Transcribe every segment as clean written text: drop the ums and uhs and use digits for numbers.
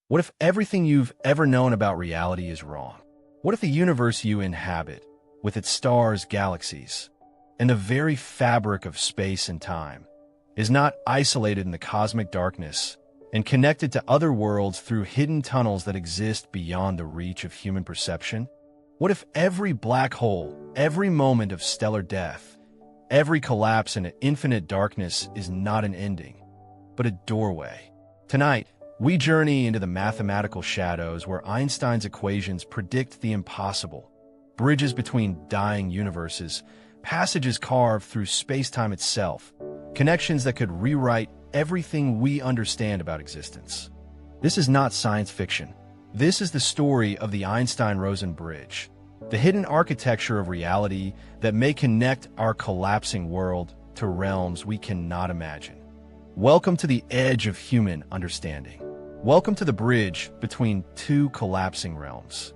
What if everything you've ever known about reality is wrong? What if the universe you inhabit, with its stars, galaxies, and the very fabric of space and time, is not isolated in the cosmic darkness and connected to other worlds through hidden tunnels that exist beyond the reach of human perception? What if every black hole, every moment of stellar death, every collapse into infinite darkness is not an ending, but a doorway? Tonight, we journey into the mathematical shadows where Einstein's equations predict the impossible, bridges between dying universes, passages carved through space-time itself, connections that could rewrite everything we understand about existence. This is not science fiction. This is the story of the Einstein-Rosen bridge, the hidden architecture of reality that may connect our collapsing world to realms we cannot imagine. Welcome to the edge of human understanding. Welcome to the bridge between two collapsing realms.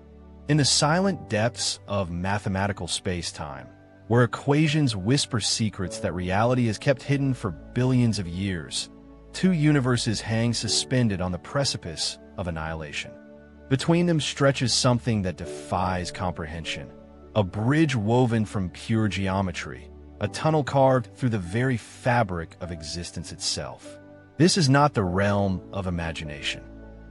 In the silent depths of mathematical space-time, where equations whisper secrets that reality has kept hidden for billions of years, two universes hang suspended on the precipice of annihilation. Between them stretches something that defies comprehension, a bridge woven from pure geometry, a tunnel carved through the very fabric of existence itself. This is not the realm of imagination.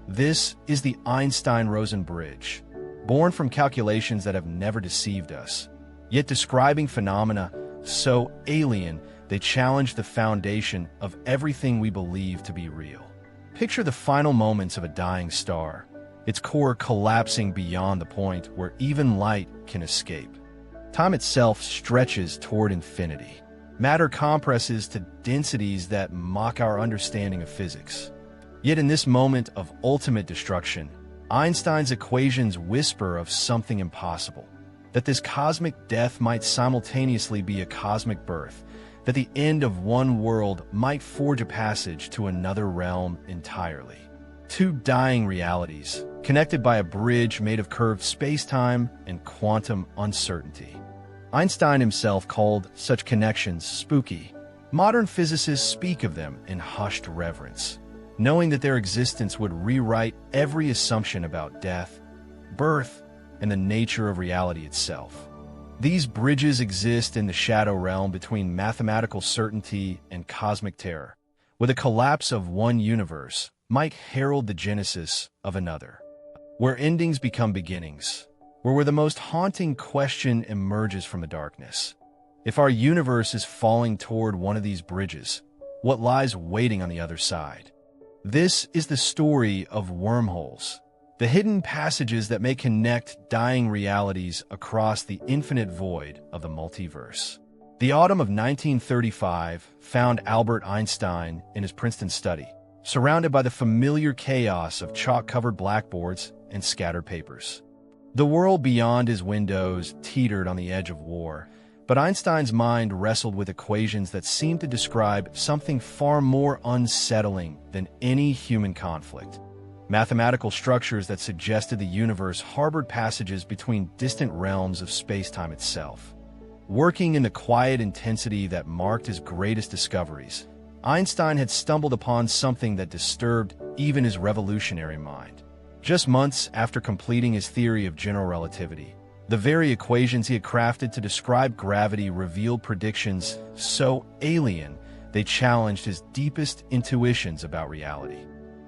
This is the Einstein-Rosen bridge, born from calculations that have never deceived us, yet describing phenomena so alien they challenge the foundation of everything we believe to be real. Picture the final moments of a dying star, its core collapsing beyond the point where even light can escape. Time itself stretches toward infinity. Matter compresses to densities that mock our understanding of physics. Yet in this moment of ultimate destruction, Einstein's equations whisper of something impossible, that this cosmic death might simultaneously be a cosmic birth, that the end of one world might forge a passage to another realm entirely. Two dying realities, connected by a bridge made of curved space-time and quantum uncertainty. Einstein himself called such connections spooky. Modern physicists speak of them in hushed reverence, knowing that their existence would rewrite every assumption about death, birth, and the nature of reality itself. These bridges exist in the shadow realm between mathematical certainty and cosmic terror, where the collapse of one universe might herald the genesis of another, where endings become beginnings, where the most haunting question emerges from the darkness. If our universe is falling toward one of these bridges, what lies waiting on the other side? This is the story of wormholes, the hidden passages that may connect dying realities across the infinite void of the multiverse. The autumn of 1935 found Albert Einstein in his Princeton study, surrounded by the familiar chaos of chalk-covered blackboards and scattered papers. The world beyond his windows teetered on the edge of war, but Einstein's mind wrestled with equations that seemed to describe something far more unsettling than any human conflict. Mathematical structures that suggested the universe harbored passages between distant realms of space-time itself. Working in the quiet intensity that marked his greatest discoveries, Einstein had stumbled upon something that disturbed even his revolutionary mind. Just months after completing his theory of general relativity, the very equations he had crafted to describe gravity revealed predictions so alien they challenged his deepest intuitions about reality.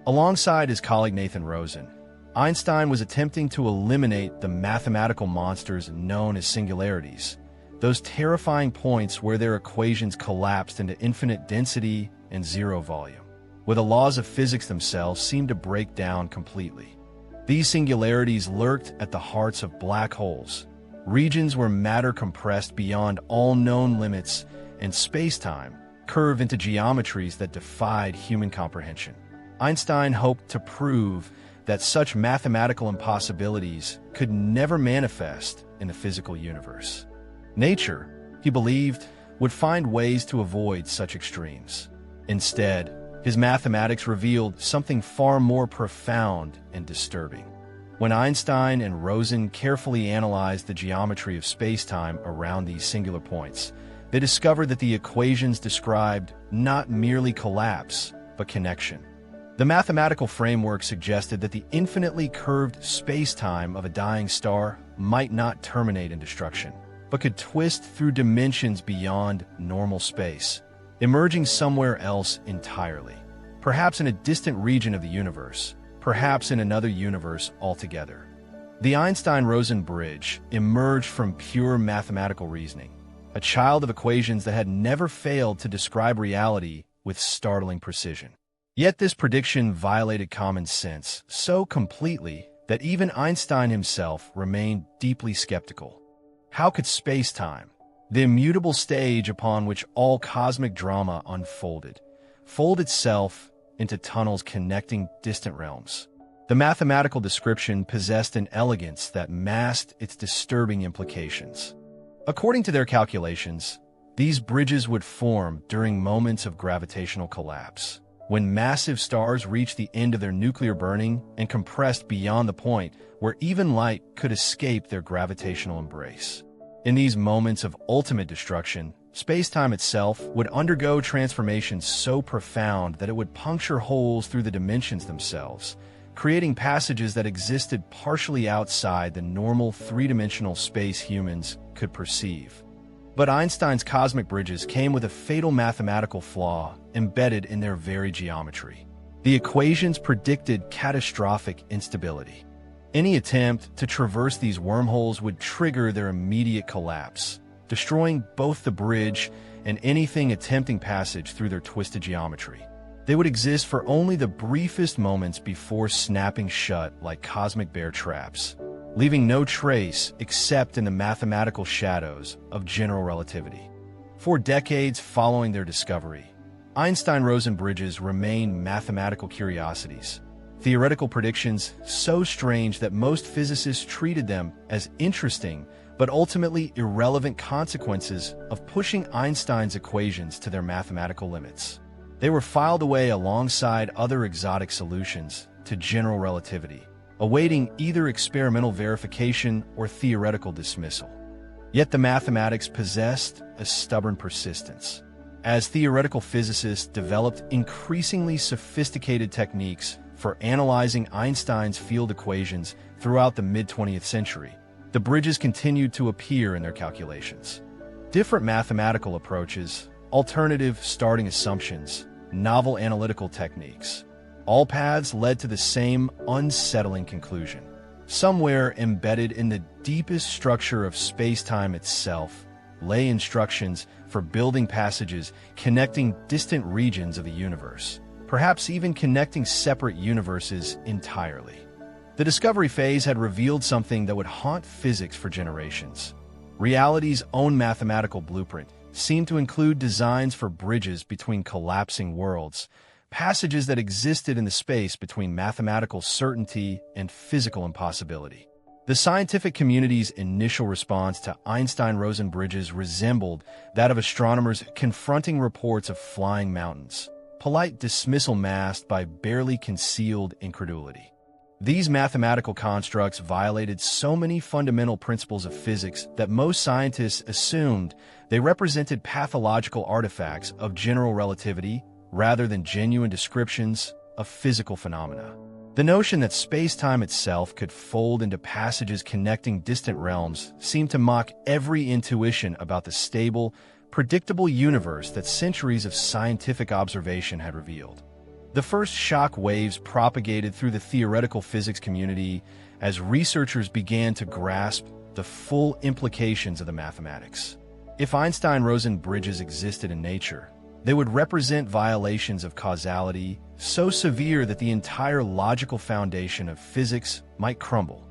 Alongside his colleague Nathan Rosen, Einstein was attempting to eliminate the mathematical monsters known as singularities, those terrifying points where their equations collapsed into infinite density and zero volume, where the laws of physics themselves seemed to break down completely. These singularities lurked at the hearts of black holes, regions where matter compressed beyond all known limits and space-time curved into geometries that defied human comprehension. Einstein hoped to prove that such mathematical impossibilities could never manifest in the physical universe. Nature, he believed, would find ways to avoid such extremes. Instead, his mathematics revealed something far more profound and disturbing. When Einstein and Rosen carefully analyzed the geometry of space-time around these singular points, they discovered that the equations described not merely collapse, but connection. The mathematical framework suggested that the infinitely curved space-time of a dying star might not terminate in destruction, but could twist through dimensions beyond normal space, emerging somewhere else entirely, perhaps in a distant region of the universe, perhaps in another universe altogether. The Einstein-Rosen bridge emerged from pure mathematical reasoning, a child of equations that had never failed to describe reality with startling precision. Yet this prediction violated common sense so completely that even Einstein himself remained deeply skeptical. How could space-time, the immutable stage upon which all cosmic drama unfolded, fold itself into tunnels connecting distant realms? The mathematical description possessed an elegance that masked its disturbing implications. According to their calculations, these bridges would form during moments of gravitational collapse, when massive stars reached the end of their nuclear burning and compressed beyond the point where even light could escape their gravitational embrace. In these moments of ultimate destruction, space-time itself would undergo transformations so profound that it would puncture holes through the dimensions themselves, creating passages that existed partially outside the normal three-dimensional space humans could perceive. But Einstein's cosmic bridges came with a fatal mathematical flaw embedded in their very geometry. The equations predicted catastrophic instability. Any attempt to traverse these wormholes would trigger their immediate collapse, destroying both the bridge and anything attempting passage through their twisted geometry. They would exist for only the briefest moments before snapping shut like cosmic bear traps, leaving no trace except in the mathematical shadows of general relativity. For decades following their discovery, Einstein-Rosen bridges remained mathematical curiosities, theoretical predictions so strange that most physicists treated them as interesting but ultimately irrelevant consequences of pushing Einstein's equations to their mathematical limits. They were filed away alongside other exotic solutions to general relativity, awaiting either experimental verification or theoretical dismissal. Yet the mathematics possessed a stubborn persistence. As theoretical physicists developed increasingly sophisticated techniques for analyzing Einstein's field equations throughout the mid-20th century, the bridges continued to appear in their calculations. Different mathematical approaches, alternative starting assumptions, novel analytical techniques, all paths led to the same unsettling conclusion. Somewhere embedded in the deepest structure of space-time itself lay instructions for building passages connecting distant regions of the universe, perhaps even connecting separate universes entirely. The discovery phase had revealed something that would haunt physics for generations. Reality's own mathematical blueprint seemed to include designs for bridges between collapsing worlds, passages that existed in the space between mathematical certainty and physical impossibility. The scientific community's initial response to Einstein-Rosen bridges resembled that of astronomers confronting reports of flying mountains, polite dismissal masked by barely concealed incredulity. These mathematical constructs violated so many fundamental principles of physics that most scientists assumed they represented pathological artifacts of general relativity rather than genuine descriptions of physical phenomena. The notion that space-time itself could fold into passages connecting distant realms seemed to mock every intuition about the stable, predictable universe that centuries of scientific observation had revealed. The first shock waves propagated through the theoretical physics community as researchers began to grasp the full implications of the mathematics. If Einstein-Rosen bridges existed in nature, they would represent violations of causality so severe that the entire logical foundation of physics might crumble.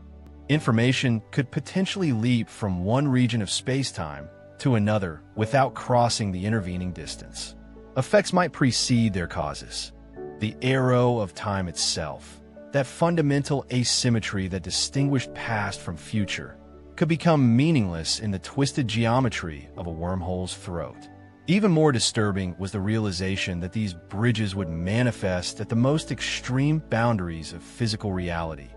Information could potentially leap from one region of spacetime to another without crossing the intervening distance. Effects might precede their causes. The arrow of time itself, that fundamental asymmetry that distinguished past from future, could become meaningless in the twisted geometry of a wormhole's throat. Even more disturbing was the realization that these bridges would manifest at the most extreme boundaries of physical reality,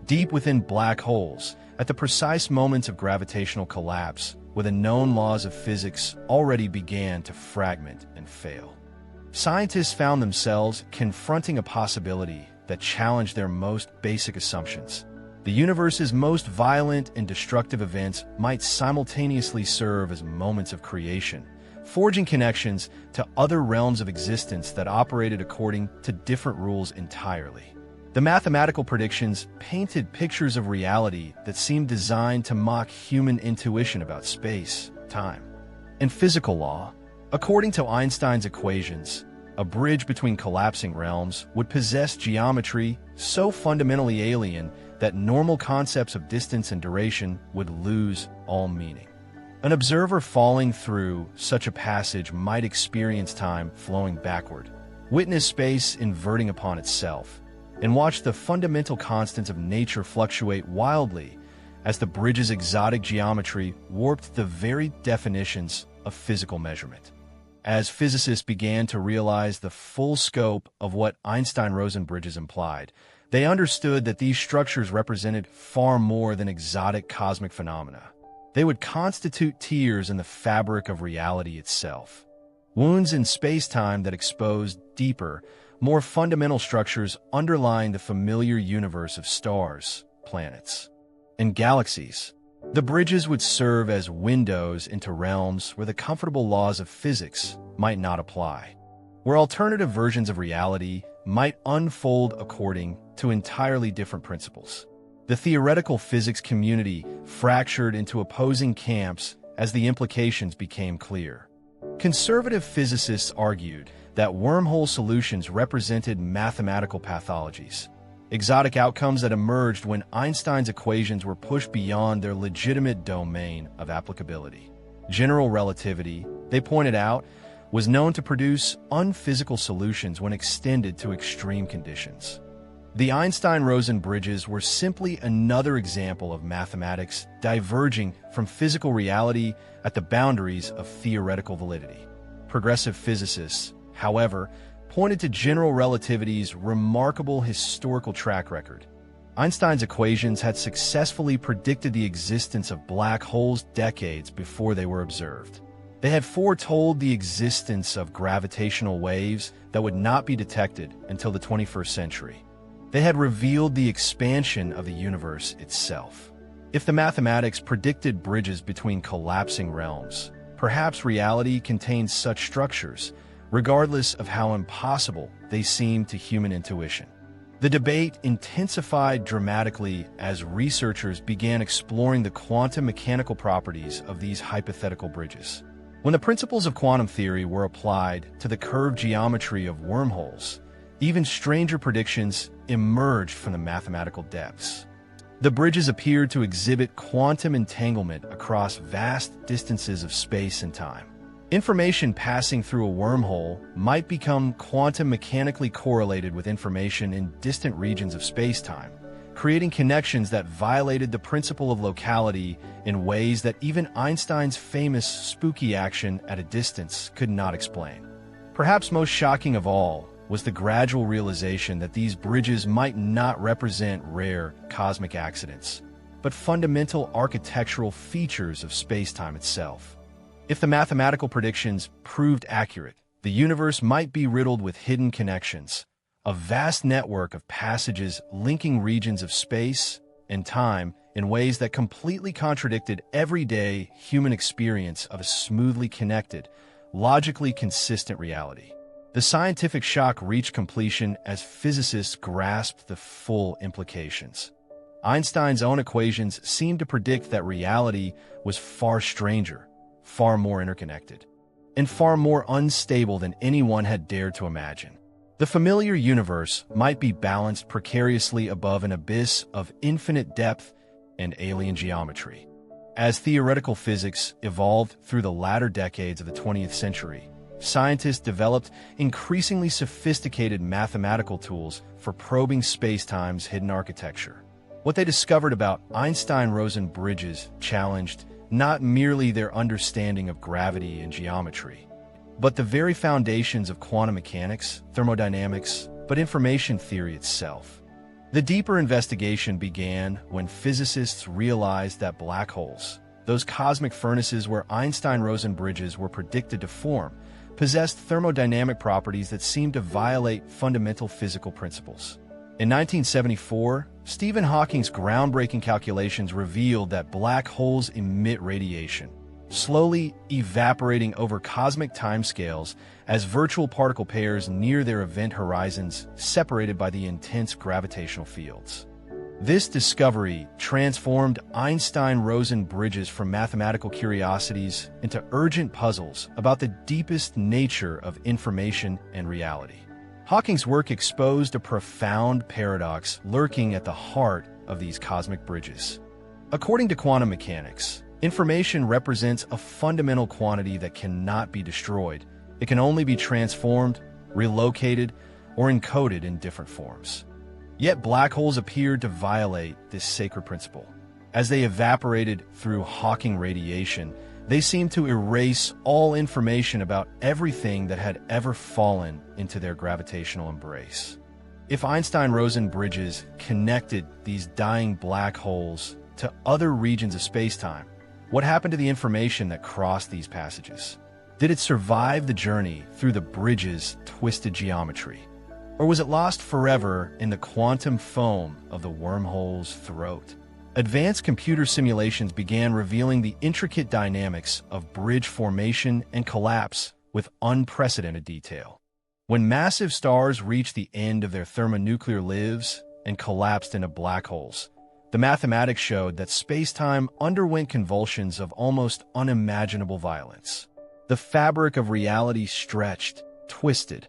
deep within black holes, at the precise moments of gravitational collapse, where the known laws of physics already began to fragment and fail. scientists found themselves confronting a possibility that challenged their most basic assumptions. The universe's most violent and destructive events might simultaneously serve as moments of creation, forging connections to other realms of existence that operated according to different rules entirely. The mathematical predictions painted pictures of reality that seemed designed to mock human intuition about space, time, and physical law. According to Einstein's equations, a bridge between collapsing realms would possess geometry so fundamentally alien that normal concepts of distance and duration would lose all meaning. An observer falling through such a passage might experience time flowing backward, witness space inverting upon itself, and watch the fundamental constants of nature fluctuate wildly as the bridge's exotic geometry warped the very definitions of physical measurement. As physicists began to realize the full scope of what Einstein-Rosen bridges implied, they understood that these structures represented far more than exotic cosmic phenomena. They would constitute tiers in the fabric of reality itself, wounds in space-time that exposed deeper, more fundamental structures underlying the familiar universe of stars, planets, and galaxies. The bridges would serve as windows into realms where the comfortable laws of physics might not apply, where alternative versions of reality might unfold according to entirely different principles. The theoretical physics community fractured into opposing camps as the implications became clear. Conservative physicists argued that wormhole solutions represented mathematical pathologies, exotic outcomes that emerged when Einstein's equations were pushed beyond their legitimate domain of applicability. General relativity, they pointed out, was known to produce unphysical solutions when extended to extreme conditions. The Einstein-Rosen bridges were simply another example of mathematics diverging from physical reality at the boundaries of theoretical validity. Progressive physicists, however, pointed to general relativity's remarkable historical track record. Einstein's equations had successfully predicted the existence of black holes decades before they were observed. They had foretold the existence of gravitational waves that would not be detected until the 21st century. They had revealed the expansion of the universe itself. If the mathematics predicted bridges between collapsing realms, perhaps reality contains such structures, regardless of how impossible they seem to human intuition. The debate intensified dramatically as researchers began exploring the quantum mechanical properties of these hypothetical bridges. When the principles of quantum theory were applied to the curved geometry of wormholes, even stranger predictions emerged from the mathematical depths. The bridges appeared to exhibit quantum entanglement across vast distances of space and time. Information passing through a wormhole might become quantum mechanically correlated with information in distant regions of space-time, creating connections that violated the principle of locality in ways that even Einstein's famous spooky action at a distance could not explain. Perhaps most shocking of all was the gradual realization that these bridges might not represent rare cosmic accidents, but fundamental architectural features of space-time itself. If the mathematical predictions proved accurate, the universe might be riddled with hidden connections, a vast network of passages linking regions of space and time in ways that completely contradicted everyday human experience of a smoothly connected, logically consistent reality. The scientific shock reached completion as physicists grasped the full implications. Einstein's own equations seemed to predict that reality was far stranger, far more interconnected, and far more unstable than anyone had dared to imagine. The familiar universe might be balanced precariously above an abyss of infinite depth and alien geometry. As theoretical physics evolved through the latter decades of the 20th century, scientists developed increasingly sophisticated mathematical tools for probing spacetime's hidden architecture. What they discovered about Einstein-Rosen bridges challenged not merely their understanding of gravity and geometry, but the very foundations of quantum mechanics, thermodynamics, but information theory itself. The deeper investigation began when physicists realized that black holes, those cosmic furnaces where Einstein-Rosen bridges were predicted to form, possessed thermodynamic properties that seemed to violate fundamental physical principles. In 1974, Stephen Hawking's groundbreaking calculations revealed that black holes emit radiation, slowly evaporating over cosmic timescales as virtual particle pairs near their event horizons, separated by the intense gravitational fields. This discovery transformed Einstein-Rosen bridges from mathematical curiosities into urgent puzzles about the deepest nature of information and reality. Hawking's work exposed a profound paradox lurking at the heart of these cosmic bridges. According to quantum mechanics, information represents a fundamental quantity that cannot be destroyed. It can only be transformed, relocated, or encoded in different forms. Yet black holes appeared to violate this sacred principle. As they evaporated through Hawking radiation, they seemed to erase all information about everything that had ever fallen into their gravitational embrace. If Einstein-Rosen bridges connected these dying black holes to other regions of spacetime, what happened to the information that crossed these passages? Did it survive the journey through the bridge's twisted geometry? Or was it lost forever in the quantum foam of the wormhole's throat? Advanced computer simulations began revealing the intricate dynamics of bridge formation and collapse with unprecedented detail. When massive stars reached the end of their thermonuclear lives and collapsed into black holes, the mathematics showed that spacetime underwent convulsions of almost unimaginable violence. The fabric of reality stretched, twisted,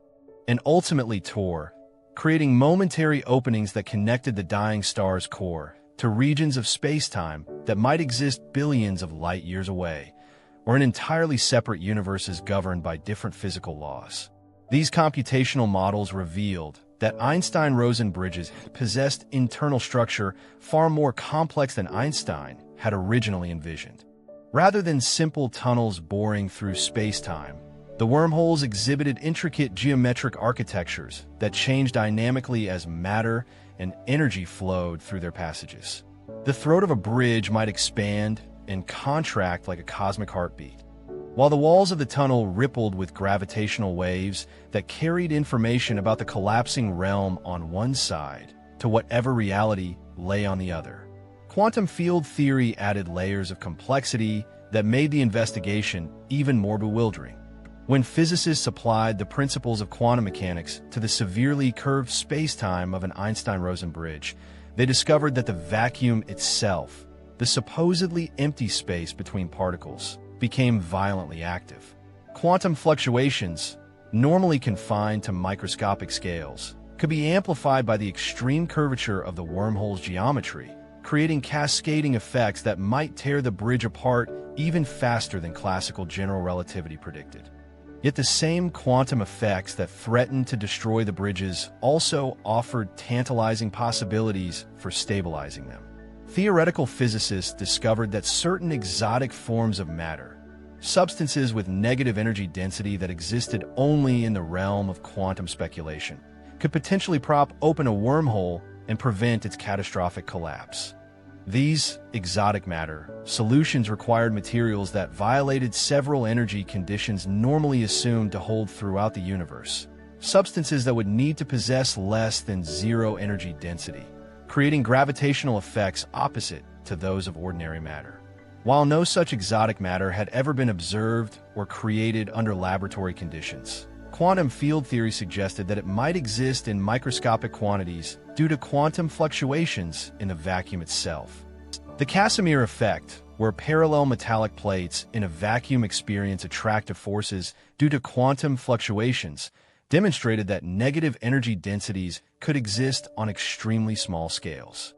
and ultimately tore, creating momentary openings that connected the dying star's core to regions of spacetime that might exist billions of light years away, or in entirely separate universes governed by different physical laws. These computational models revealed that Einstein-Rosen bridges possessed internal structure far more complex than Einstein had originally envisioned. Rather than simple tunnels boring through spacetime, the wormholes exhibited intricate geometric architectures that changed dynamically as matter and energy flowed through their passages. The throat of a bridge might expand and contract like a cosmic heartbeat, while the walls of the tunnel rippled with gravitational waves that carried information about the collapsing realm on one side to whatever reality lay on the other. Quantum field theory added layers of complexity that made the investigation even more bewildering. When physicists applied the principles of quantum mechanics to the severely curved spacetime of an Einstein-Rosen bridge, they discovered that the vacuum itself, the supposedly empty space between particles, became violently active. Quantum fluctuations, normally confined to microscopic scales, could be amplified by the extreme curvature of the wormhole's geometry, creating cascading effects that might tear the bridge apart even faster than classical general relativity predicted. Yet the same quantum effects that threatened to destroy the bridges also offered tantalizing possibilities for stabilizing them. Theoretical physicists discovered that certain exotic forms of matter, substances with negative energy density that existed only in the realm of quantum speculation, could potentially prop open a wormhole and prevent its catastrophic collapse. These exotic matter solutions required materials that violated several energy conditions normally assumed to hold throughout the universe, substances that would need to possess less than zero energy density, creating gravitational effects opposite to those of ordinary matter. While no such exotic matter had ever been observed or created under laboratory conditions, quantum field theory suggested that it might exist in microscopic quantities due to quantum fluctuations in the vacuum itself. The Casimir effect, where parallel metallic plates in a vacuum experience attractive forces due to quantum fluctuations, demonstrated that negative energy densities could exist on extremely small scales.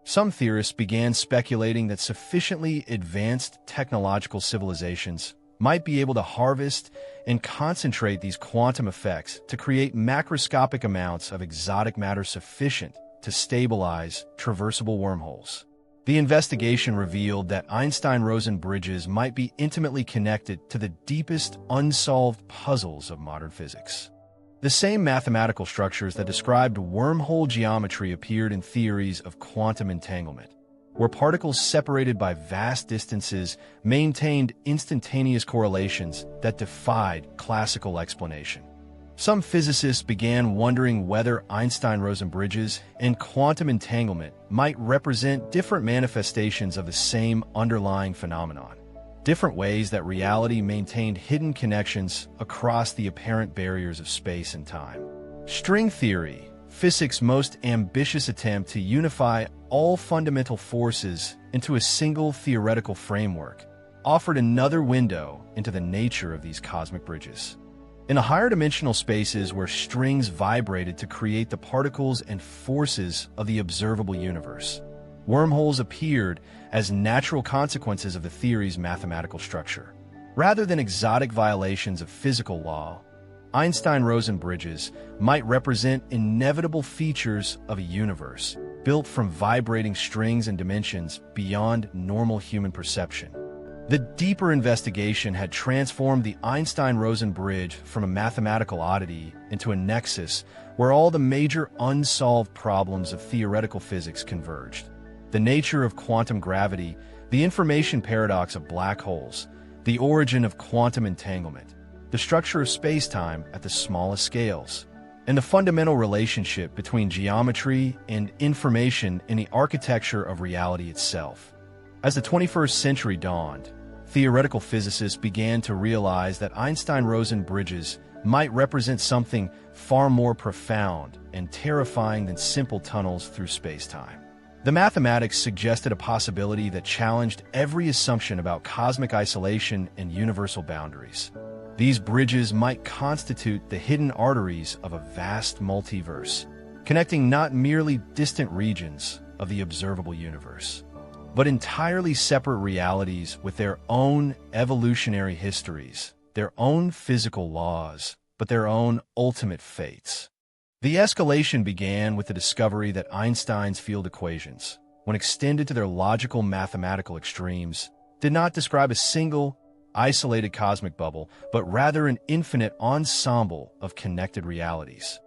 Some theorists began speculating that sufficiently advanced technological civilizations might be able to harvest and concentrate these quantum effects to create macroscopic amounts of exotic matter sufficient to stabilize traversable wormholes. The investigation revealed that Einstein-Rosen bridges might be intimately connected to the deepest unsolved puzzles of modern physics. The same mathematical structures that described wormhole geometry appeared in theories of quantum entanglement, where particles separated by vast distances maintained instantaneous correlations that defied classical explanation. Some physicists began wondering whether Einstein-Rosen bridges and quantum entanglement might represent different manifestations of the same underlying phenomenon, different ways that reality maintained hidden connections across the apparent barriers of space and time. String theory, physics' most ambitious attempt to unify all fundamental forces into a single theoretical framework, offered another window into the nature of these cosmic bridges. In the higher dimensional spaces where strings vibrated to create the particles and forces of the observable universe, wormholes appeared as natural consequences of the theory's mathematical structure. Rather than exotic violations of physical law, Einstein-Rosen bridges might represent inevitable features of a universe built from vibrating strings and dimensions beyond normal human perception. The deeper investigation had transformed the Einstein-Rosen bridge from a mathematical oddity into a nexus where all the major unsolved problems of theoretical physics converged. The nature of quantum gravity, the information paradox of black holes, the origin of quantum entanglement, the structure of spacetime at the smallest scales, and the fundamental relationship between geometry and information in the architecture of reality itself. As the 21st century dawned, theoretical physicists began to realize that Einstein-Rosen bridges might represent something far more profound and terrifying than simple tunnels through spacetime. The mathematics suggested a possibility that challenged every assumption about cosmic isolation and universal boundaries. These bridges might constitute the hidden arteries of a vast multiverse, connecting not merely distant regions of the observable universe, but entirely separate realities with their own evolutionary histories, their own physical laws, but their own ultimate fates. The escalation began with the discovery that Einstein's field equations, when extended to their logical mathematical extremes, did not describe a single, isolated cosmic bubble, but rather an infinite ensemble of connected realities.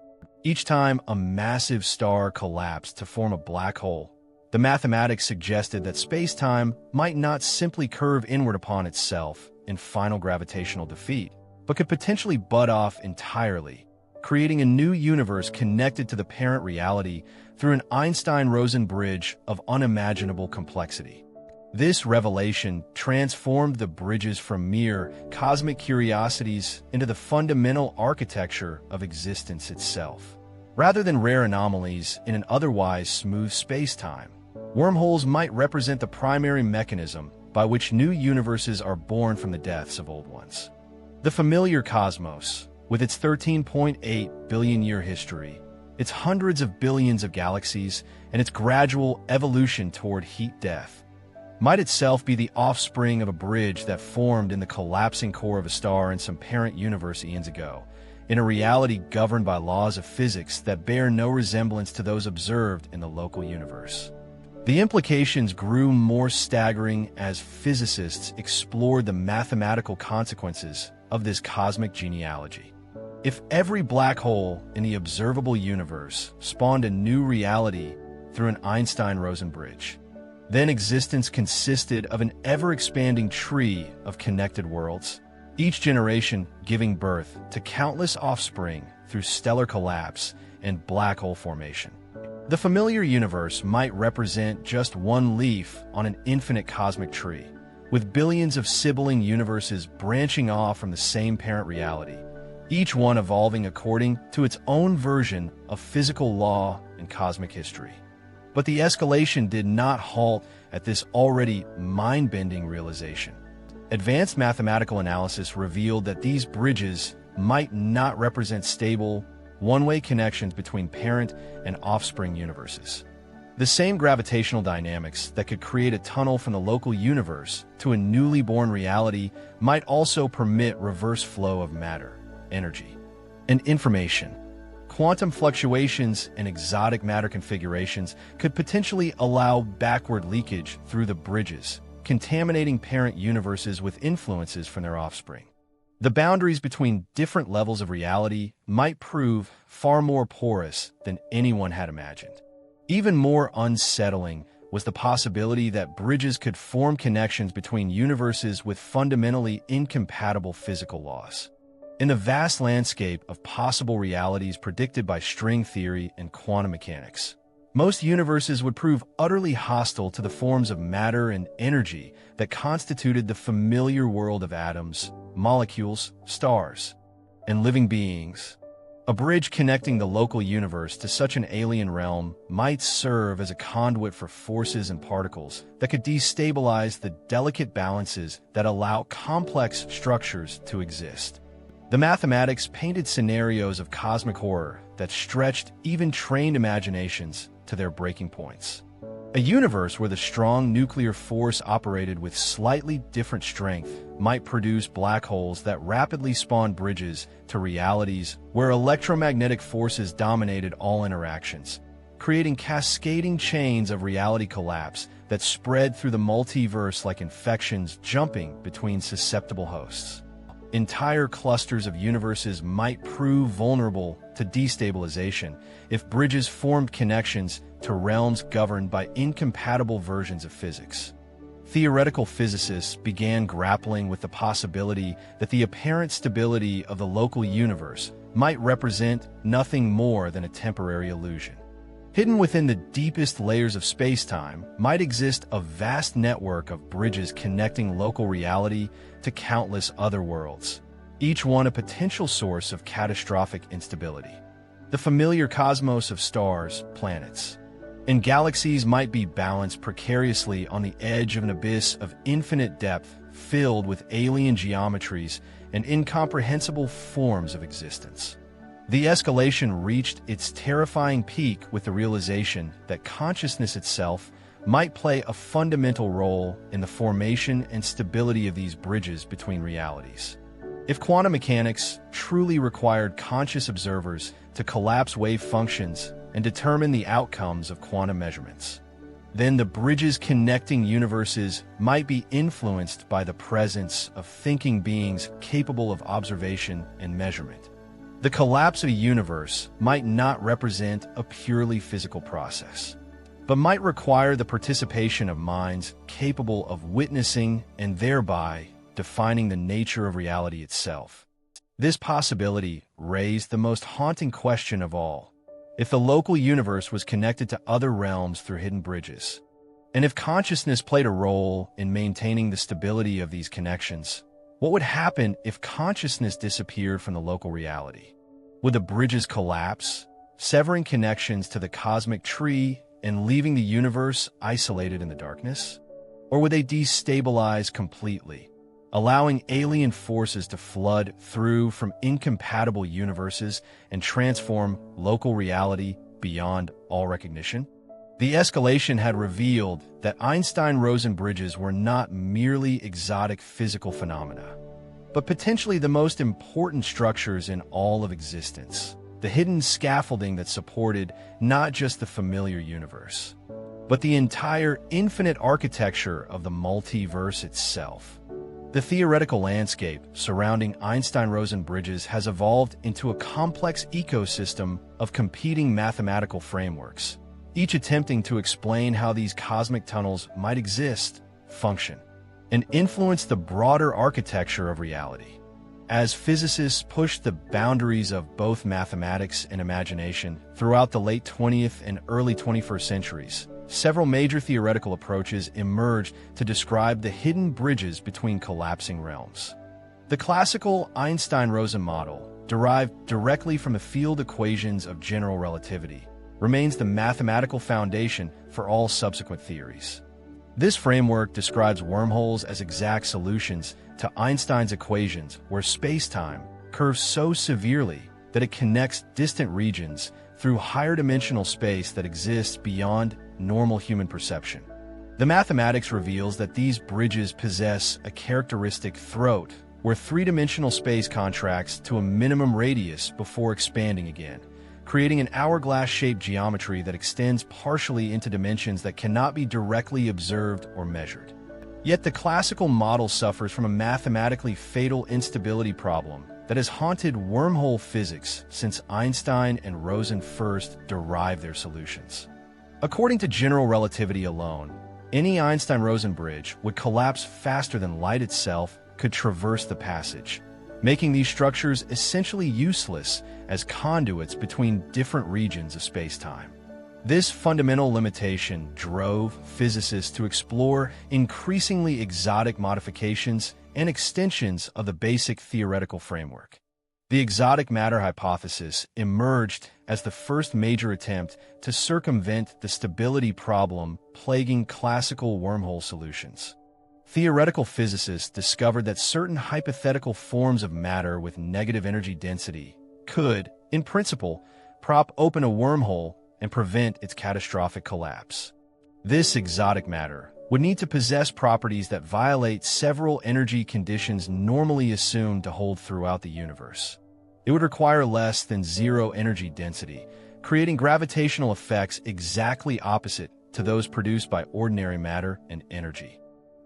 Each time a massive star collapsed to form a black hole, the mathematics suggested that space-time might not simply curve inward upon itself in final gravitational defeat, but could potentially bud off entirely, creating a new universe connected to the parent reality through an Einstein-Rosen bridge of unimaginable complexity. This revelation transformed the bridges from mere cosmic curiosities into the fundamental architecture of existence itself. Rather than rare anomalies in an otherwise smooth space-time, wormholes might represent the primary mechanism by which new universes are born from the deaths of old ones. The familiar cosmos, with its 13.8 billion-year history, its hundreds of billions of galaxies, and its gradual evolution toward heat death, might itself be the offspring of a bridge that formed in the collapsing core of a star in some parent universe eons ago, in a reality governed by laws of physics that bear no resemblance to those observed in the local universe. The implications grew more staggering as physicists explored the mathematical consequences of this cosmic genealogy. If every black hole in the observable universe spawned a new reality through an Einstein-Rosen bridge, then existence consisted of an ever-expanding tree of connected worlds, each generation giving birth to countless offspring through stellar collapse and black hole formation. The familiar universe might represent just one leaf on an infinite cosmic tree, with billions of sibling universes branching off from the same parent reality, each one evolving according to its own version of physical law and cosmic history. But the escalation did not halt at this already mind-bending realization. Advanced mathematical analysis revealed that these bridges might not represent stable, one-way connections between parent and offspring universes. The same gravitational dynamics that could create a tunnel from the local universe to a newly born reality might also permit reverse flow of matter, energy, and information. Quantum fluctuations and exotic matter configurations could potentially allow backward leakage through the bridges, contaminating parent universes with influences from their offspring. The boundaries between different levels of reality might prove far more porous than anyone had imagined. Even more unsettling was the possibility that bridges could form connections between universes with fundamentally incompatible physical laws. In the vast landscape of possible realities predicted by string theory and quantum mechanics, most universes would prove utterly hostile to the forms of matter and energy that constituted the familiar world of atoms, molecules, stars, and living beings. A bridge connecting the local universe to such an alien realm might serve as a conduit for forces and particles that could destabilize the delicate balances that allow complex structures to exist. The mathematics painted scenarios of cosmic horror that stretched even trained imaginations to their breaking points. A universe where the strong nuclear force operated with slightly different strength might produce black holes that rapidly spawned bridges to realities where electromagnetic forces dominated all interactions, creating cascading chains of reality collapse that spread through the multiverse like infections jumping between susceptible hosts. Entire clusters of universes might prove vulnerable to destabilization if bridges formed connections to realms governed by incompatible versions of physics. Theoretical physicists began grappling with the possibility that the apparent stability of the local universe might represent nothing more than a temporary illusion. Hidden within the deepest layers of spacetime might exist a vast network of bridges connecting local reality to countless other worlds, each one a potential source of catastrophic instability. The familiar cosmos of stars, planets, and galaxies might be balanced precariously on the edge of an abyss of infinite depth filled with alien geometries and incomprehensible forms of existence. The escalation reached its terrifying peak with the realization that consciousness itself might play a fundamental role in the formation and stability of these bridges between realities. If quantum mechanics truly required conscious observers to collapse wave functions and determine the outcomes of quantum measurements, then the bridges connecting universes might be influenced by the presence of thinking beings capable of observation and measurement. The collapse of a universe might not represent a purely physical process, but might require the participation of minds capable of witnessing and thereby defining the nature of reality itself. This possibility raised the most haunting question of all: if the local universe was connected to other realms through hidden bridges, and if consciousness played a role in maintaining the stability of these connections, what would happen if consciousness disappeared from the local reality? Would the bridges collapse, severing connections to the cosmic tree and leaving the universe isolated in the darkness? Or would they destabilize completely, allowing alien forces to flood through from incompatible universes and transform local reality beyond all recognition? The escalation had revealed that Einstein-Rosen bridges were not merely exotic physical phenomena, but potentially the most important structures in all of existence, the hidden scaffolding that supported not just the familiar universe, but the entire infinite architecture of the multiverse itself. The theoretical landscape surrounding Einstein-Rosen bridges has evolved into a complex ecosystem of competing mathematical frameworks, each attempting to explain how these cosmic tunnels might exist, function, and influence the broader architecture of reality. As physicists pushed the boundaries of both mathematics and imagination throughout the late 20th and early 21st centuries, several major theoretical approaches emerged to describe the hidden bridges between collapsing realms. The classical Einstein-Rosen model, derived directly from the field equations of general relativity, remains the mathematical foundation for all subsequent theories. This framework describes wormholes as exact solutions to Einstein's equations where spacetime curves so severely that it connects distant regions through higher dimensional space that exists beyond normal human perception. The mathematics reveals that these bridges possess a characteristic throat where three-dimensional space contracts to a minimum radius before expanding again, creating an hourglass-shaped geometry that extends partially into dimensions that cannot be directly observed or measured. Yet the classical model suffers from a mathematically fatal instability problem that has haunted wormhole physics since Einstein and Rosen first derived their solutions. According to general relativity alone, any Einstein-Rosen bridge would collapse faster than light itself could traverse the passage, making these structures essentially useless as conduits between different regions of spacetime. This fundamental limitation drove physicists to explore increasingly exotic modifications and extensions of the basic theoretical framework. The exotic matter hypothesis emerged as the first major attempt to circumvent the stability problem plaguing classical wormhole solutions. Theoretical physicists discovered that certain hypothetical forms of matter with negative energy density could, in principle, prop open a wormhole and prevent its catastrophic collapse. This exotic matter would need to possess properties that violate several energy conditions normally assumed to hold throughout the universe. It would require less than zero energy density, creating gravitational effects exactly opposite to those produced by ordinary matter and energy.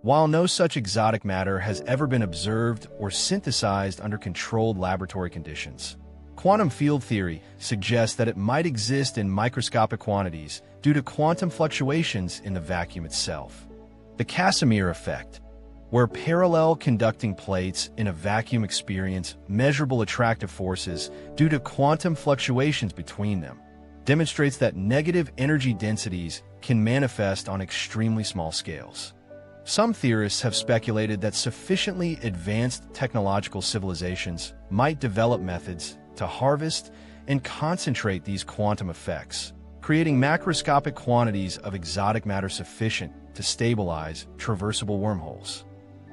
While no such exotic matter has ever been observed or synthesized under controlled laboratory conditions, quantum field theory suggests that it might exist in microscopic quantities due to quantum fluctuations in the vacuum itself. The Casimir effect, where parallel conducting plates in a vacuum experience measurable attractive forces due to quantum fluctuations between them, demonstrates that negative energy densities can manifest on extremely small scales. Some theorists have speculated that sufficiently advanced technological civilizations might develop methods to harvest and concentrate these quantum effects, creating macroscopic quantities of exotic matter sufficient to stabilize traversable wormholes.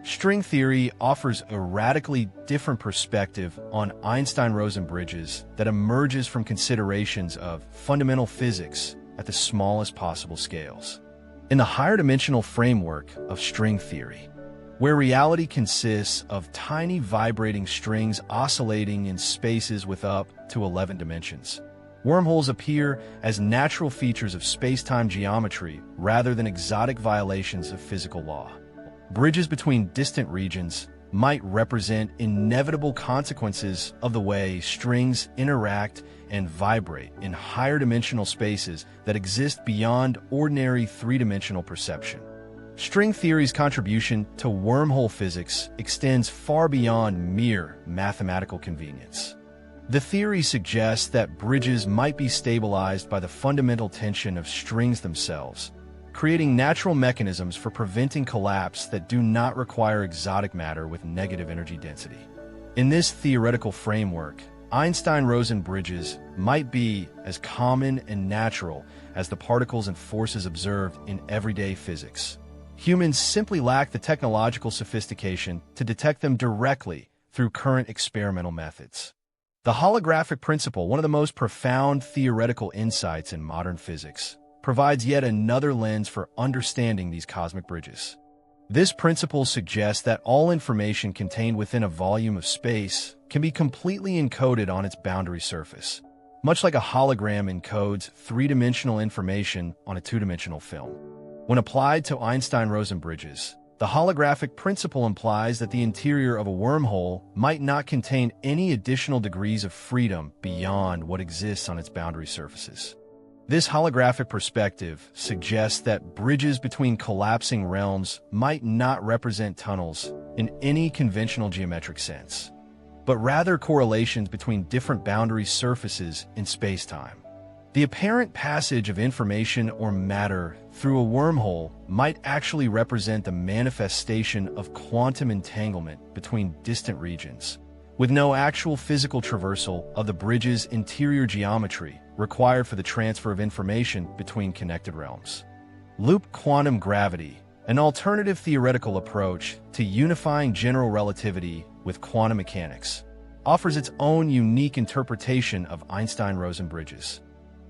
String theory offers a radically different perspective on Einstein-Rosen bridges that emerges from considerations of fundamental physics at the smallest possible scales. In the higher dimensional framework of string theory, where reality consists of tiny vibrating strings oscillating in spaces with up to 11 dimensions, wormholes appear as natural features of space-time geometry rather than exotic violations of physical law. Bridges between distant regions might represent inevitable consequences of the way strings interact and vibrate in higher dimensional spaces that exist beyond ordinary three-dimensional perception. String theory's contribution to wormhole physics extends far beyond mere mathematical convenience. The theory suggests that bridges might be stabilized by the fundamental tension of strings themselves, creating natural mechanisms for preventing collapse that do not require exotic matter with negative energy density. In this theoretical framework, Einstein-Rosen bridges might be as common and natural as the particles and forces observed in everyday physics. Humans simply lack the technological sophistication to detect them directly through current experimental methods. The holographic principle, one of the most profound theoretical insights in modern physics, provides yet another lens for understanding these cosmic bridges. This principle suggests that all information contained within a volume of space can be completely encoded on its boundary surface, much like a hologram encodes three-dimensional information on a two-dimensional film. When applied to Einstein-Rosen bridges, the holographic principle implies that the interior of a wormhole might not contain any additional degrees of freedom beyond what exists on its boundary surfaces. This holographic perspective suggests that bridges between collapsing realms might not represent tunnels in any conventional geometric sense, but rather correlations between different boundary surfaces in spacetime. The apparent passage of information or matter through a wormhole might actually represent the manifestation of quantum entanglement between distant regions, with no actual physical traversal of the bridge's interior geometry required for the transfer of information between connected realms. Loop quantum gravity, an alternative theoretical approach to unifying general relativity with quantum mechanics, offers its own unique interpretation of Einstein-Rosen bridges.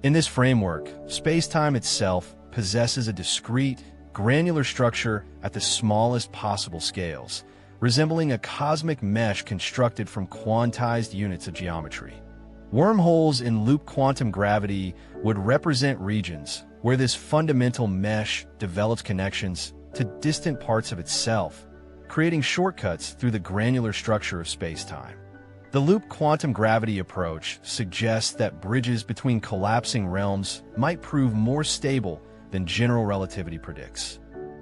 In this framework, spacetime itself possesses a discrete, granular structure at the smallest possible scales, resembling a cosmic mesh constructed from quantized units of geometry. Wormholes in loop quantum gravity would represent regions where this fundamental mesh develops connections to distant parts of itself, creating shortcuts through the granular structure of spacetime. The loop quantum gravity approach suggests that bridges between collapsing realms might prove more stable than general relativity predicts,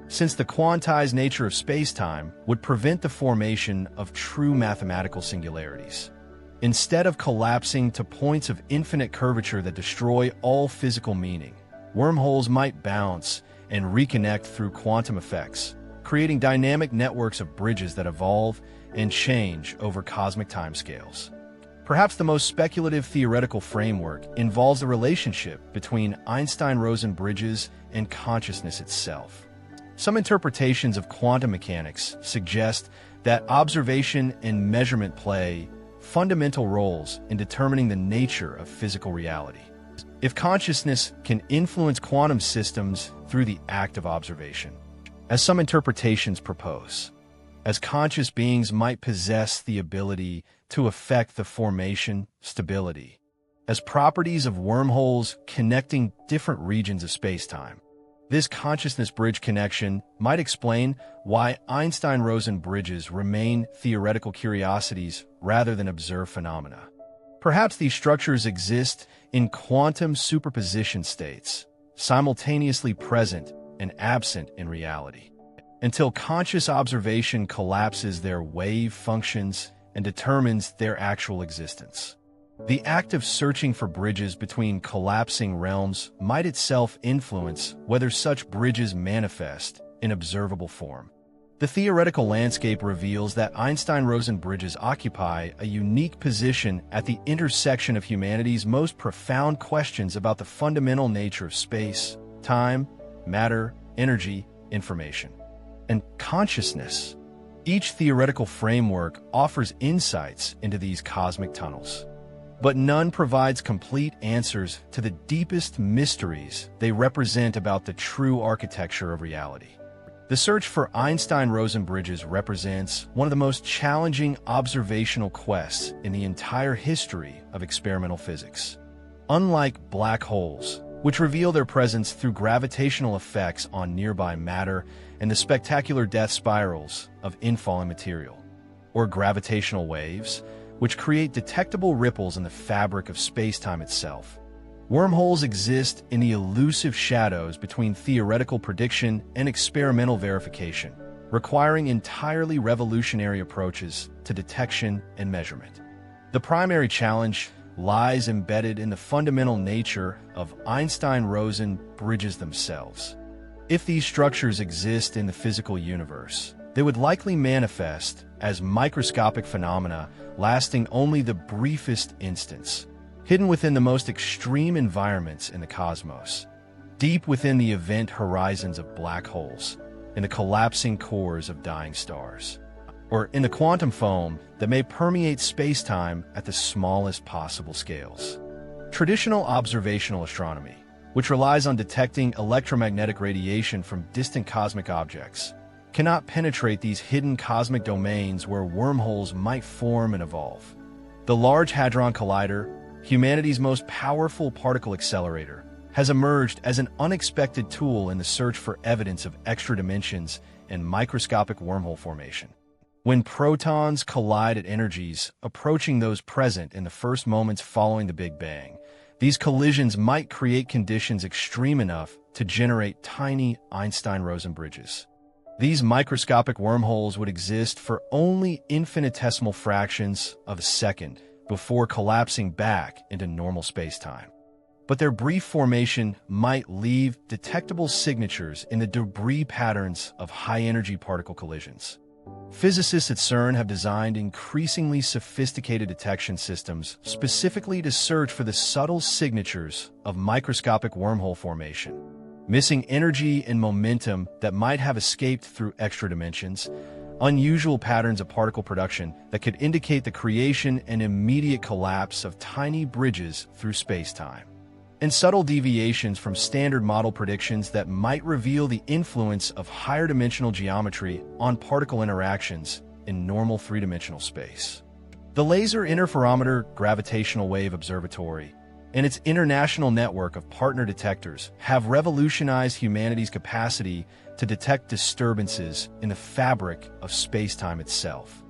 since the quantized nature of spacetime would prevent the formation of true mathematical singularities. Instead of collapsing to points of infinite curvature that destroy all physical meaning, wormholes might bounce and reconnect through quantum effects, creating dynamic networks of bridges that evolve and change over cosmic timescales. Perhaps the most speculative theoretical framework involves the relationship between Einstein-Rosen bridges and consciousness itself. Some interpretations of quantum mechanics suggest that observation and measurement play fundamental roles in determining the nature of physical reality. If consciousness can influence quantum systems through the act of observation, as some interpretations propose, as conscious beings might possess the ability to affect the formation, stability, as properties of wormholes connecting different regions of spacetime. This consciousness bridge connection might explain why Einstein-Rosen bridges remain theoretical curiosities rather than observed phenomena. Perhaps these structures exist in quantum superposition states, simultaneously present and absent in reality, until conscious observation collapses their wave functions and determines their actual existence. The act of searching for bridges between collapsing realms might itself influence whether such bridges manifest in observable form. The theoretical landscape reveals that Einstein-Rosen bridges occupy a unique position at the intersection of humanity's most profound questions about the fundamental nature of space, time, matter, energy, information, and consciousness. Each theoretical framework offers insights into these cosmic tunnels, but none provides complete answers to the deepest mysteries they represent about the true architecture of reality. The search for Einstein-Rosen bridges represents one of the most challenging observational quests in the entire history of experimental physics. Unlike black holes, which reveal their presence through gravitational effects on nearby matter and the spectacular death spirals of infalling material, or gravitational waves, which create detectable ripples in the fabric of spacetime itself, wormholes exist in the elusive shadows between theoretical prediction and experimental verification, requiring entirely revolutionary approaches to detection and measurement. The primary challenge lies embedded in the fundamental nature of Einstein-Rosen bridges themselves. If these structures exist in the physical universe, they would likely manifest as microscopic phenomena lasting only the briefest instants, hidden within the most extreme environments in the cosmos, deep within the event horizons of black holes, in the collapsing cores of dying stars, or in the quantum foam that may permeate spacetime at the smallest possible scales. Traditional observational astronomy, which relies on detecting electromagnetic radiation from distant cosmic objects, cannot penetrate these hidden cosmic domains where wormholes might form and evolve. The Large Hadron Collider, humanity's most powerful particle accelerator, has emerged as an unexpected tool in the search for evidence of extra dimensions and microscopic wormhole formation. When protons collide at energies approaching those present in the first moments following the Big Bang, these collisions might create conditions extreme enough to generate tiny Einstein-Rosen bridges. These microscopic wormholes would exist for only infinitesimal fractions of a second before collapsing back into normal spacetime. But their brief formation might leave detectable signatures in the debris patterns of high-energy particle collisions. Physicists at CERN have designed increasingly sophisticated detection systems specifically to search for the subtle signatures of microscopic wormhole formation, missing energy and momentum that might have escaped through extra dimensions, unusual patterns of particle production that could indicate the creation and immediate collapse of tiny bridges through spacetime, and subtle deviations from standard model predictions that might reveal the influence of higher dimensional geometry on particle interactions in normal three-dimensional space. The Laser Interferometer Gravitational Wave Observatory and its international network of partner detectors have revolutionized humanity's capacity to detect disturbances in the fabric of spacetime itself.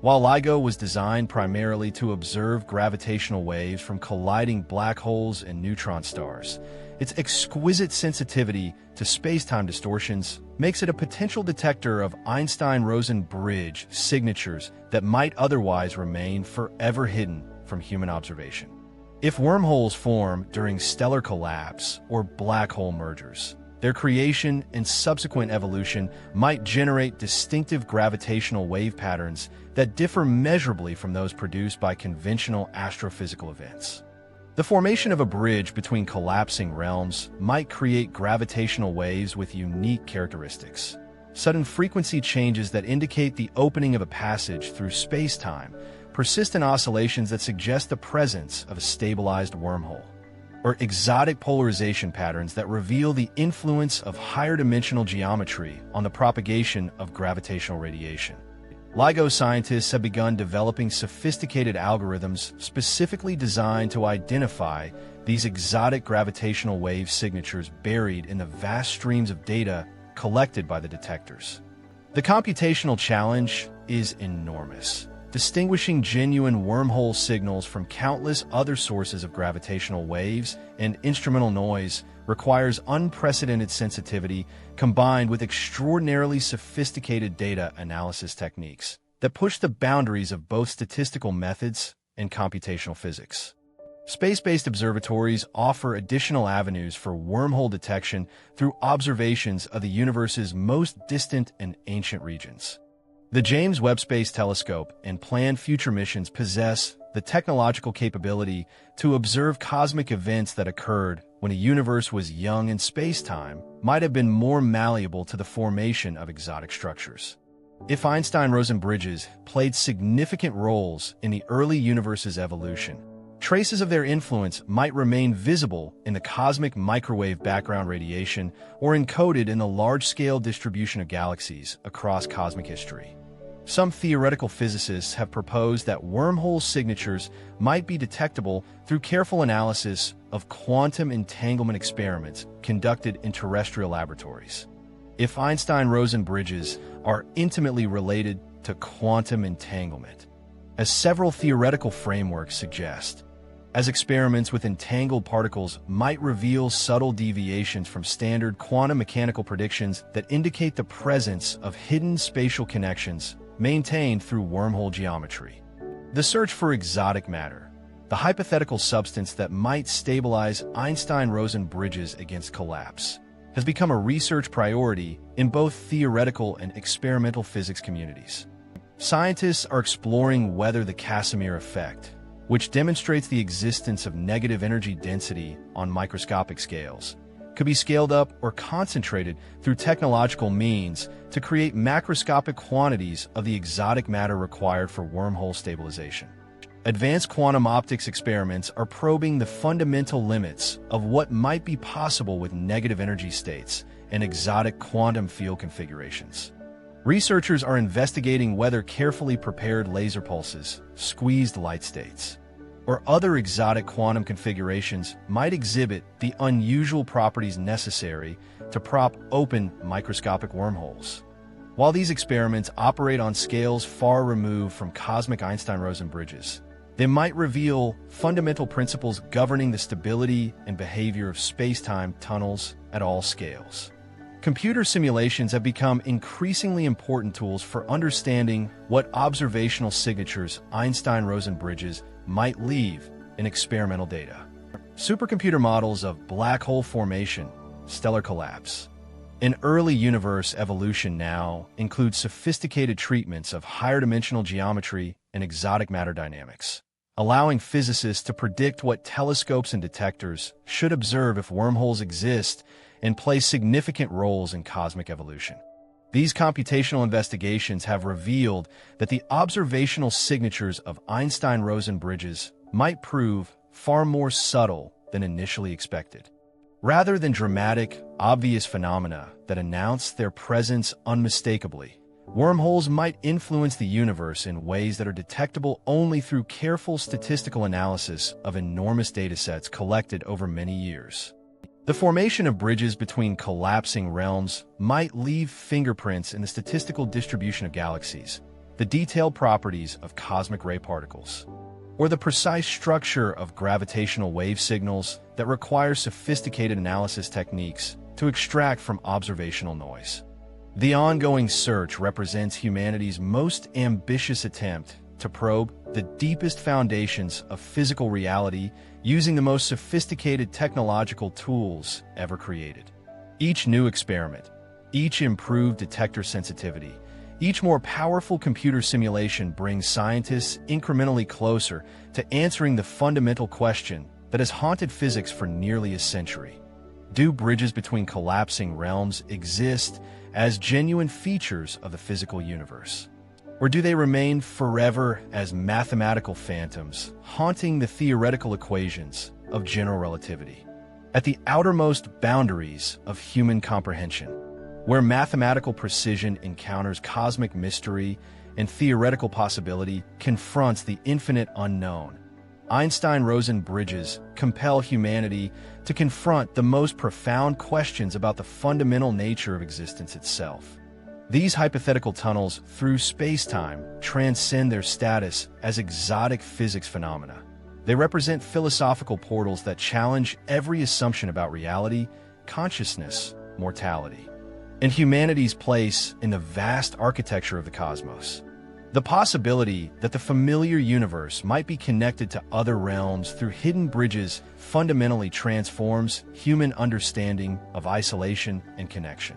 While LIGO was designed primarily to observe gravitational waves from colliding black holes and neutron stars, its exquisite sensitivity to spacetime distortions makes it a potential detector of Einstein-Rosen bridge signatures that might otherwise remain forever hidden from human observation. If wormholes form during stellar collapse or black hole mergers, their creation and subsequent evolution might generate distinctive gravitational wave patterns that differ measurably from those produced by conventional astrophysical events. The formation of a bridge between collapsing realms might create gravitational waves with unique characteristics. Sudden frequency changes that indicate the opening of a passage through space-time, persistent oscillations that suggest the presence of a stabilized wormhole, or exotic polarization patterns that reveal the influence of higher dimensional geometry on the propagation of gravitational radiation. LIGO scientists have begun developing sophisticated algorithms specifically designed to identify these exotic gravitational wave signatures buried in the vast streams of data collected by the detectors. The computational challenge is enormous. Distinguishing genuine wormhole signals from countless other sources of gravitational waves and instrumental noise requires unprecedented sensitivity combined with extraordinarily sophisticated data analysis techniques that push the boundaries of both statistical methods and computational physics. Space-based observatories offer additional avenues for wormhole detection through observations of the universe's most distant and ancient regions. The James Webb Space Telescope and planned future missions possess the technological capability to observe cosmic events that occurred when a universe was young and space-time might have been more malleable to the formation of exotic structures. If Einstein-Rosen bridges played significant roles in the early universe's evolution, traces of their influence might remain visible in the cosmic microwave background radiation or encoded in the large-scale distribution of galaxies across cosmic history. Some theoretical physicists have proposed that wormhole signatures might be detectable through careful analysis of quantum entanglement experiments conducted in terrestrial laboratories. If Einstein-Rosen bridges are intimately related to quantum entanglement, as several theoretical frameworks suggest, as experiments with entangled particles might reveal subtle deviations from standard quantum mechanical predictions that indicate the presence of hidden spatial connections maintained through wormhole geometry. The search for exotic matter, the hypothetical substance that might stabilize Einstein-Rosen bridges against collapse, has become a research priority in both theoretical and experimental physics communities. Scientists are exploring whether the Casimir effect, which demonstrates the existence of negative energy density on microscopic scales, could be scaled up or concentrated through technological means to create macroscopic quantities of the exotic matter required for wormhole stabilization. Advanced quantum optics experiments are probing the fundamental limits of what might be possible with negative energy states and exotic quantum field configurations. Researchers are investigating whether carefully prepared laser pulses, squeezed light states, or other exotic quantum configurations might exhibit the unusual properties necessary to prop open microscopic wormholes. While these experiments operate on scales far removed from cosmic Einstein-Rosen bridges, they might reveal fundamental principles governing the stability and behavior of space-time tunnels at all scales. Computer simulations have become increasingly important tools for understanding what observational signatures Einstein-Rosen bridges might leave in experimental data. Supercomputer models of black hole formation, stellar collapse, and early universe evolution now include sophisticated treatments of higher dimensional geometry and exotic matter dynamics, allowing physicists to predict what telescopes and detectors should observe if wormholes exist and play significant roles in cosmic evolution. These computational investigations have revealed that the observational signatures of Einstein-Rosen bridges might prove far more subtle than initially expected. Rather than dramatic, obvious phenomena that announce their presence unmistakably, wormholes might influence the universe in ways that are detectable only through careful statistical analysis of enormous datasets collected over many years. The formation of bridges between collapsing realms might leave fingerprints in the statistical distribution of galaxies the detailed properties of cosmic ray particles, or the precise structure of gravitational wave signals that require sophisticated analysis techniques to extract from observational noise. The ongoing search represents humanity's most ambitious attempt to probe the deepest foundations of physical reality using the most sophisticated technological tools ever created. Each new experiment, each improved detector sensitivity, each more powerful computer simulation brings scientists incrementally closer to answering the fundamental question that has haunted physics for nearly a century. Do bridges between collapsing realms exist as genuine features of the physical universe? Or do they remain forever as mathematical phantoms, haunting the theoretical equations of general relativity? At the outermost boundaries of human comprehension, where mathematical precision encounters cosmic mystery and theoretical possibility confronts the infinite unknown, Einstein-Rosen bridges compel humanity to confront the most profound questions about the fundamental nature of existence itself. These hypothetical tunnels through space-time transcend their status as exotic physics phenomena. They represent philosophical portals that challenge every assumption about reality, consciousness, mortality, and humanity's place in the vast architecture of the cosmos. The possibility that the familiar universe might be connected to other realms through hidden bridges fundamentally transforms human understanding of isolation and connection.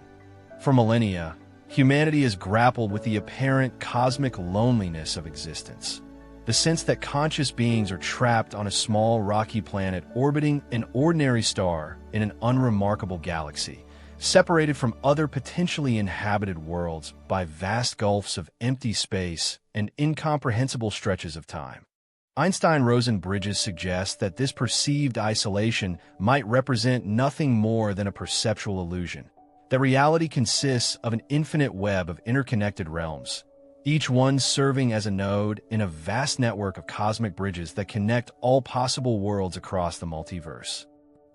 For millennia, humanity has grappled with the apparent cosmic loneliness of existence. The sense that conscious beings are trapped on a small rocky planet orbiting an ordinary star in an unremarkable galaxy, separated from other potentially inhabited worlds by vast gulfs of empty space and incomprehensible stretches of time. Einstein-Rosen bridges suggest that this perceived isolation might represent nothing more than a perceptual illusion, that reality consists of an infinite web of interconnected realms, each one serving as a node in a vast network of cosmic bridges that connect all possible worlds across the multiverse.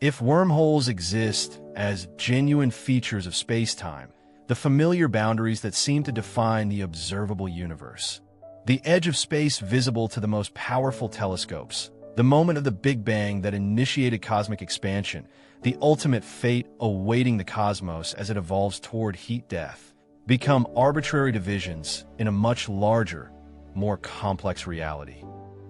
If wormholes exist as genuine features of space-time, the familiar boundaries that seem to define the observable universe, the edge of space visible to the most powerful telescopes, the moment of the Big Bang that initiated cosmic expansion, the ultimate fate awaiting the cosmos as it evolves toward heat death, become arbitrary divisions in a much larger, more complex reality.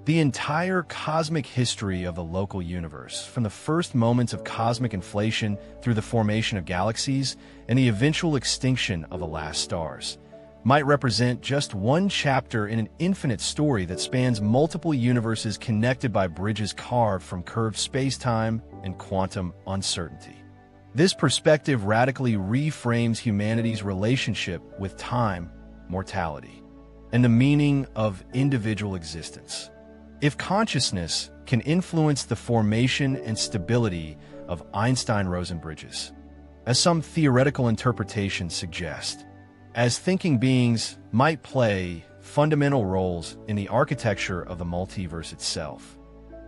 The entire cosmic history of the local universe, from the first moments of cosmic inflation through the formation of galaxies and the eventual extinction of the last stars, might represent just one chapter in an infinite story that spans multiple universes connected by bridges carved from curved space-time and quantum uncertainty. This perspective radically reframes humanity's relationship with time, mortality, and the meaning of individual existence. If consciousness can influence the formation and stability of Einstein-Rosen bridges, as some theoretical interpretations suggest, as thinking beings might play fundamental roles in the architecture of the multiverse itself,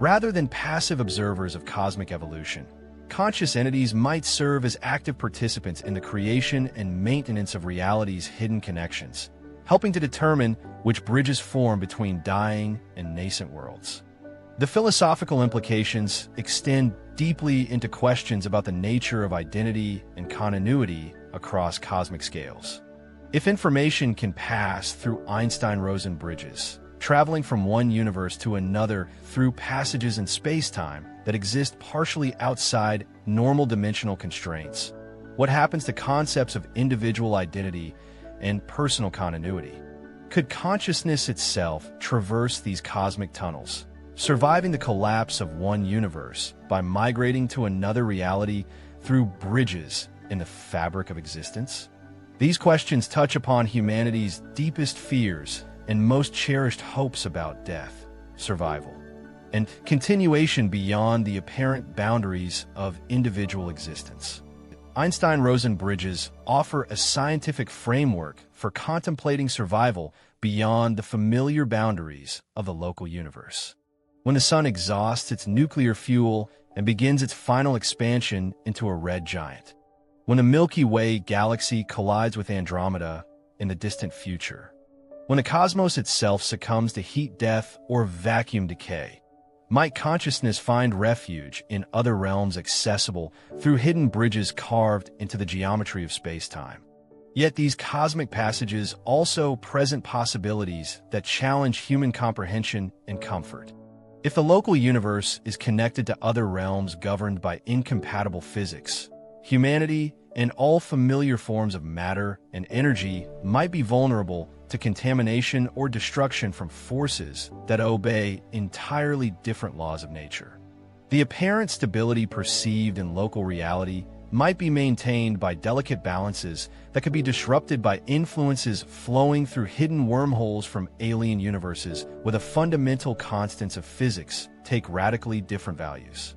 rather than passive observers of cosmic evolution, conscious entities might serve as active participants in the creation and maintenance of reality's hidden connections, helping to determine which bridges form between dying and nascent worlds. The philosophical implications extend deeply into questions about the nature of identity and continuity across cosmic scales. If information can pass through Einstein-Rosen bridges, traveling from one universe to another through passages in space-time that exist partially outside normal dimensional constraints, what happens to concepts of individual identity and personal continuity? Could consciousness itself traverse these cosmic tunnels, surviving the collapse of one universe by migrating to another reality through bridges in the fabric of existence? These questions touch upon humanity's deepest fears and most cherished hopes about death, survival, and continuation beyond the apparent boundaries of individual existence. Einstein-Rosen bridges offer a scientific framework for contemplating survival beyond the familiar boundaries of the local universe. When the sun exhausts its nuclear fuel and begins its final expansion into a red giant. When the Milky Way galaxy collides with Andromeda in the distant future. When the cosmos itself succumbs to heat death or vacuum decay, might consciousness find refuge in other realms accessible through hidden bridges carved into the geometry of space-time? Yet these cosmic passages also present possibilities that challenge human comprehension and comfort. If the local universe is connected to other realms governed by incompatible physics, humanity and all familiar forms of matter and energy might be vulnerable to contamination or destruction from forces that obey entirely different laws of nature. The apparent stability perceived in local reality might be maintained by delicate balances that could be disrupted by influences flowing through hidden wormholes from alien universes where the fundamental constants of physics take radically different values.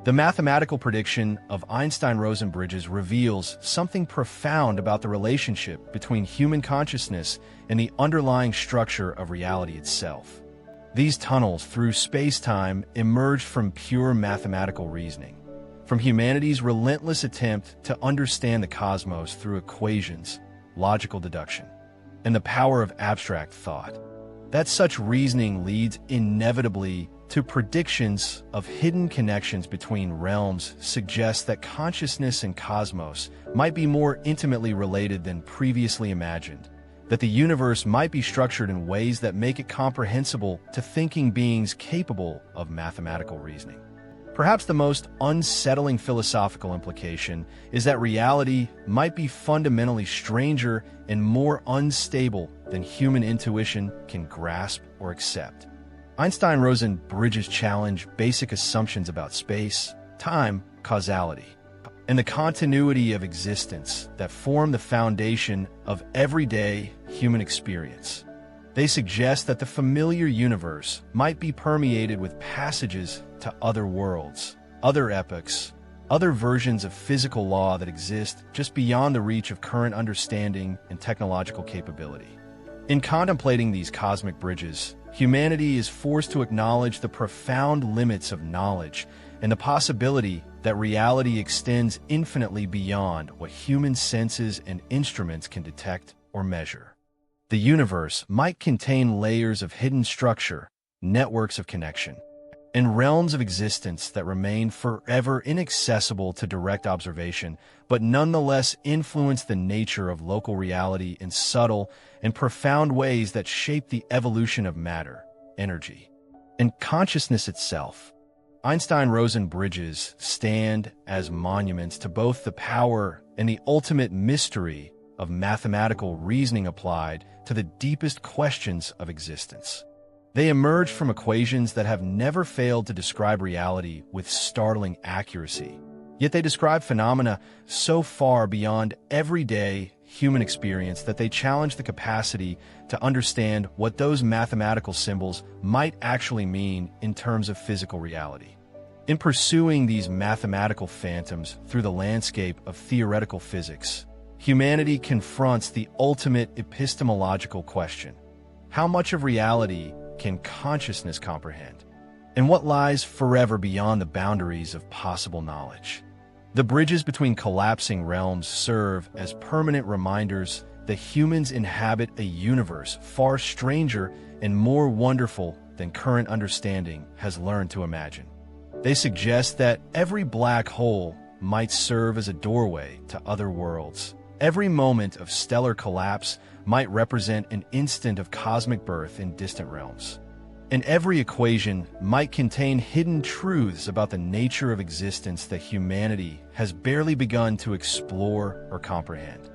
The mathematical prediction of Einstein-Rosen bridges reveals something profound about the relationship between human consciousness and the underlying structure of reality itself. These tunnels through space-time emerged from pure mathematical reasoning, from humanity's relentless attempt to understand the cosmos through equations, logical deduction, and the power of abstract thought. That such reasoning leads inevitably to predictions of hidden connections between realms suggests that consciousness and cosmos might be more intimately related than previously imagined, that the universe might be structured in ways that make it comprehensible to thinking beings capable of mathematical reasoning. Perhaps the most unsettling philosophical implication is that reality might be fundamentally stranger and more unstable than human intuition can grasp or accept. Einstein-Rosen bridges challenge basic assumptions about space, time, causality, and the continuity of existence that form the foundation of everyday human experience. They suggest that the familiar universe might be permeated with passages to other worlds, other epochs, other versions of physical law that exist just beyond the reach of current understanding and technological capability. In contemplating these cosmic bridges, humanity is forced to acknowledge the profound limits of knowledge and the possibility that reality extends infinitely beyond what human senses and instruments can detect or measure. The universe might contain layers of hidden structure, networks of connection, and realms of existence that remain forever inaccessible to direct observation, but nonetheless influence the nature of local reality in subtle and profound ways that shape the evolution of matter, energy, and consciousness itself. Einstein-Rosen bridges stand as monuments to both the power and the ultimate mystery of mathematical reasoning applied to the deepest questions of existence. They emerge from equations that have never failed to describe reality with startling accuracy, yet they describe phenomena so far beyond everyday human experience that they challenge the capacity to understand what those mathematical symbols might actually mean in terms of physical reality. In pursuing these mathematical phantoms through the landscape of theoretical physics, humanity confronts the ultimate epistemological question: how much of reality can consciousness comprehend? And what lies forever beyond the boundaries of possible knowledge? The bridges between collapsing realms serve as permanent reminders that humans inhabit a universe far stranger and more wonderful than current understanding has learned to imagine. They suggest that every black hole might serve as a doorway to other worlds. Every moment of stellar collapse might represent an instant of cosmic birth in distant realms. And every equation might contain hidden truths about the nature of existence that humanity has barely begun to explore or comprehend.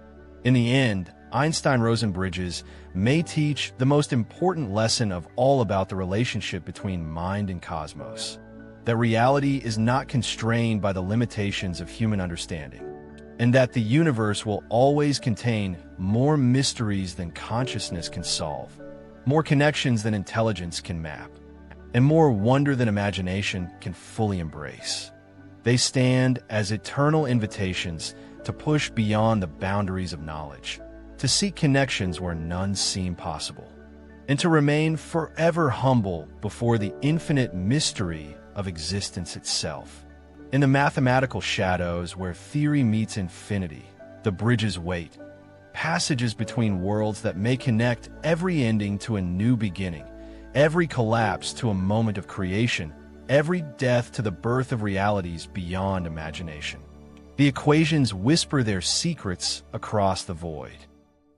In the end, Einstein-Rosen bridges may teach the most important lesson of all about the relationship between mind and cosmos: that reality is not constrained by the limitations of human understanding, and that the universe will always contain more mysteries than consciousness can solve, more connections than intelligence can map, and more wonder than imagination can fully embrace. They stand as eternal invitations to push beyond the boundaries of knowledge, to seek connections where none seem possible, and to remain forever humble before the infinite mystery of existence itself. In the mathematical shadows where theory meets infinity, the bridges wait, passages between worlds that may connect every ending to a new beginning, every collapse to a moment of creation, every death to the birth of realities beyond imagination. The equations whisper their secrets across the void,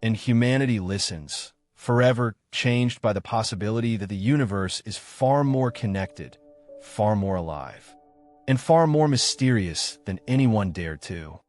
and humanity listens, forever changed by the possibility that the universe is far more connected, far more alive, and far more mysterious than anyone dared to